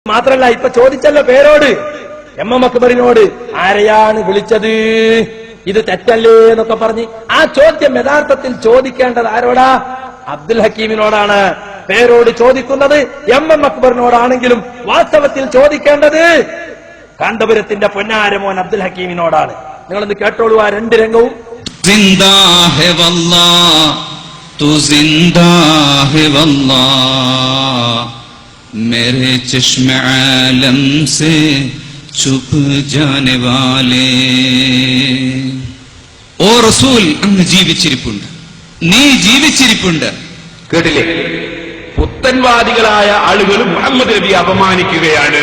മാത്രല്ല ഇപ്പൊ ചോദിച്ചല്ലോ പേരോട് എം എം അക്ബറിനോട് ആരെയാണ് വിളിച്ചത്, ഇത് തെറ്റല്ലേ എന്നൊക്കെ പറഞ്ഞ് ആ ചോദ്യം യഥാർത്ഥത്തിൽ ചോദിക്കേണ്ടത് ആരോടാ? അബ്ദുൽ ഹക്കീമിനോടാണ്. പേരോട് ചോദിക്കുന്നത് എം എം അക്ബറിനോടാണെങ്കിലും വാസ്തവത്തിൽ ചോദിക്കേണ്ടത് കാന്തപുരത്തിന്റെ പൊന്നാരമോൻ അബ്ദുൽ ഹക്കീമിനോടാണ്. നിങ്ങളൊന്ന് കേട്ടോളൂ ആ രണ്ട് രംഗവും. जिंदा है वल्लाह तू जिंदा है वल्लाह मेरे चश्मे आलम से छुप जाने वाले ഓ റസൂൽ, അങ്ങ് ജീവിച്ചിരിപ്പുണ്ട്, നീ ജീവിച്ചിരിപ്പുണ്ട്. കേട്ടില്ലേ? പുത്തൻവാദികളായ ആളുകൾ മുഹമ്മദ് നബിയെ അപമാനിക്കുകയാണ്.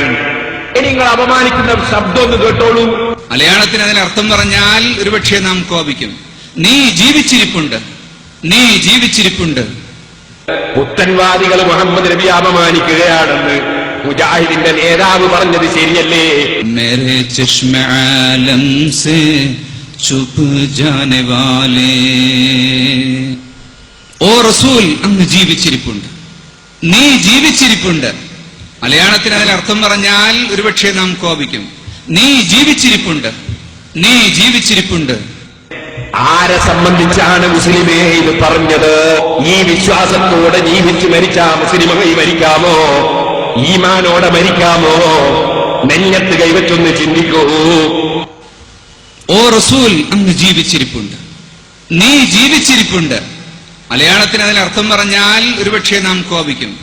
ഇനി നിങ്ങൾ അപമാനിക്കുന്ന ശബ്ദം ഒന്ന് കേട്ടോളൂ. മലയാളത്തിന് അതിനർത്ഥം പറഞ്ഞാൽ ഒരുപക്ഷെ നാം കോപിക്കും. നീ ജീവിച്ചിരിപ്പുണ്ട്, നീ ജീവിച്ചിരിപ്പുണ്ട്. പുത്തൻവാദികൾ മുഹമ്മദ് നബിയെ അപമാനിക്കുകയാണെന്ന് മുജാഹിദിന്റെ നേതാവ് പറഞ്ഞത് ശരിയല്ലേ? മേരെ ചശ്മെ ആലം സേ ചുപ് ജാനെ വാലേ ഓ റസൂൽ, അങ്ങ് ജീവിച്ചിരിപ്പുണ്ട്, നീ ജീവിച്ചിരിപ്പുണ്ട്. മലയാളത്തിന് അതിനർത്ഥം പറഞ്ഞാൽ ഒരുപക്ഷെ നാം കോപിക്കും. നീ ജീവിച്ചിരിപ്പുണ്ട്, നീ ജീവിച്ചിരിപ്പുണ്ട്. ആരെ സംബന്ധിച്ചാണ് മുസ്ലിമേ ഇത് പറഞ്ഞത്? ഈ വിശ്വാസത്തോടെ ജീവിച്ചു മരിച്ചാ മുസ്ലിമായി മരിക്കാമോ? ഈമാനോടെ മരിക്കാമോ? നെഞ്ഞത്ത് കൈവച്ചൊന്ന് ചിന്തിക്കൂ. ഓ റസൂൽ, അങ്ങ് ജീവിച്ചിരിപ്പുണ്ട്, നീ ജീവിച്ചിരിപ്പുണ്ട്. മലയാളത്തിന് അതിനർത്ഥം പറഞ്ഞാൽ ഒരുപക്ഷെ നാം കോപിക്കും.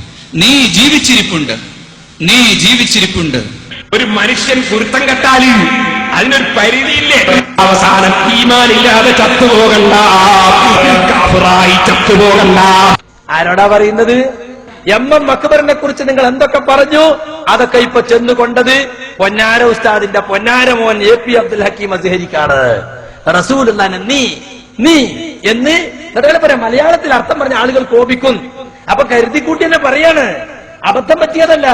നീ ജീവിച്ചിരിപ്പുണ്ട്, നീ ജീവിച്ചിരിപ്പുണ്ട്. ഒരു മനുഷ്യൻ കുരുത്തം കെട്ടാല് അതിനൊരു പരിധിയില്ലേ? അവസാനം ഈമാനില്ലാതെ ചത്തുപോകണ്ട, കാഫിറായി ചത്തുപോകണ്ട. ആരോടാ പറയുന്നത്? എം എം അക്ബറിനെ കുറിച്ച് നിങ്ങൾ എന്തൊക്കെ പറഞ്ഞു അതൊക്കെ ഇപ്പൊ ചെന്നുകൊണ്ടത് പൊന്നാര ഉസ്താദിന്റെ പൊന്നാരമോൻ എ.പി. അബ്ദുൽ ഹക്കീം അസ്ഹരിക്കാണ്. റസൂലുള്ളാഹിനെ നീ നീ എന്ന് പറയാം. മലയാളത്തിൽ അർത്ഥം പറഞ്ഞ ആളുകൾ കോപിക്കും. അപ്പൊ കരുതിക്കൂട്ടി തന്നെ പറയാണ്, അബദ്ധം പറ്റിയതല്ല.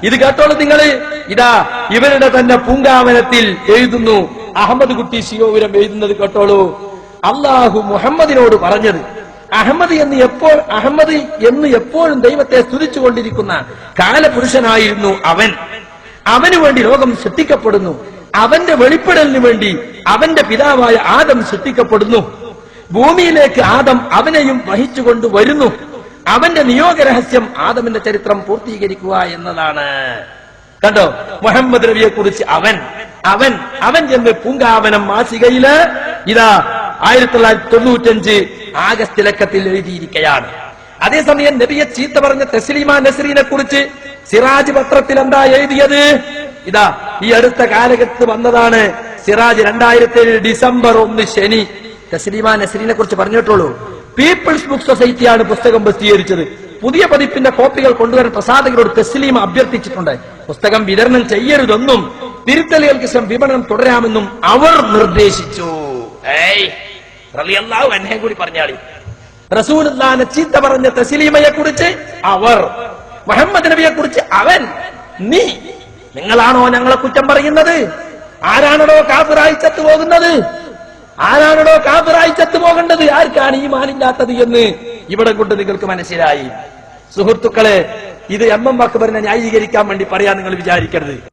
ഇത് കേട്ടോളൂ നിങ്ങള്. ഇതാ ഇവരുടെ തന്നെ പൂങ്കാവനത്തിൽ എഴുതുന്നു, അഹമ്മദ് കുട്ടി ശിവപുരം എഴുതുന്നത് കേട്ടോളൂ. അള്ളാഹു മുഹമ്മദിനോട് പറഞ്ഞത്, അഹമ്മദ് എന്ന് എപ്പോഴും ദൈവത്തെ സ്തുതിച്ചുകൊണ്ടിരിക്കുന്ന കാലപുരുഷനായിരുന്നു അവൻ. അവന് വേണ്ടി ലോകം സൃഷ്ടിക്കപ്പെടുന്നു. അവന്റെ വെളിപ്പെടലിന് വേണ്ടി അവന്റെ പിതാവായ ആദം സൃഷ്ടിക്കപ്പെടുന്നു. ഭൂമിയിലേക്ക് ആദം അവനെയും വഹിച്ചുകൊണ്ട് വരുന്നു. അവന്റെ നിയോഗരഹസ്യം ആദമിന്റെ ചരിത്രം പൂർത്തീകരിക്കുക എന്നതാണ്. കണ്ടോ, മുഹമ്മദ് നബിയെ കുറിച്ച് അവൻ അവൻ അവൻ എന്ന് പൂങ്കാവനം മാസികയില് ഇതാ 1995 ആഗസ്റ്റ് ലക്കത്തിൽ എഴുതിയിരിക്കുകയാണ്. അതേസമയം നബിയെ ചീത്ത പറഞ്ഞ തസ്ലീമ നസ്രീനെ കുറിച്ച് സിറാജ് പത്രത്തിൽ എന്താ എഴുതിയത്? ഇതാ ഈ അടുത്ത കാലഘട്ടത്ത് വന്നതാണ്. സിറാജ് 2007 ഡിസംബർ 1 ശനി തസ്ലീമ നസ്രീനെ കുറിച്ച് പറഞ്ഞിട്ടുള്ളൂ. പീപ്പിൾസ് ബുക്ക് സൊസൈറ്റിയാണ് പുസ്തകം പ്രസിദ്ധീകരിച്ചത്. പുതിയ പതിപ്പിന്റെ കോപ്പികൾ കൊണ്ടുവരാൻ പ്രസാധകരോട് തസ്ലീമ അഭ്യർത്ഥിച്ചിട്ടുണ്ട്. പുസ്തകം വിതരണം ചെയ്യരുതെന്നും തിരുത്തലുകൾക്ക് ശേഷം വിപണനം തുടരാമെന്നും അവർ നിർദ്ദേശിച്ചു. റളിയല്ലാഹു അൻഹയെ കൂടി പറഞ്ഞാളി. റസൂലുള്ളാഹിനെ ചീത്ത പറഞ്ഞ തസ്ലീമയെ കുറിച്ച് അവർ, മുഹമ്മദ് നബിയെ കുറിച്ച് അവൻ, നീ. നിങ്ങളാണോ ഞങ്ങളെ കുറ്റം പറയുന്നത്? ആരാണോ കാഫിറായി ചത്തുപോകുന്നത്? ആരാണോ കാഫിറായി ചത്തുപോകേണ്ടത്? ആർക്കാണ് ഈമാനില്ലാത്തത് എന്ന് ഇവിടെ കൊണ്ട് നിങ്ങൾക്ക് മനസ്സിലായി. സുഹൃത്തുക്കളെ, ഇത് എം എം അക്ബറിനെ ന്യായീകരിക്കാൻ വേണ്ടി പറയാൻ നിങ്ങൾ വിചാരിക്കരുത്.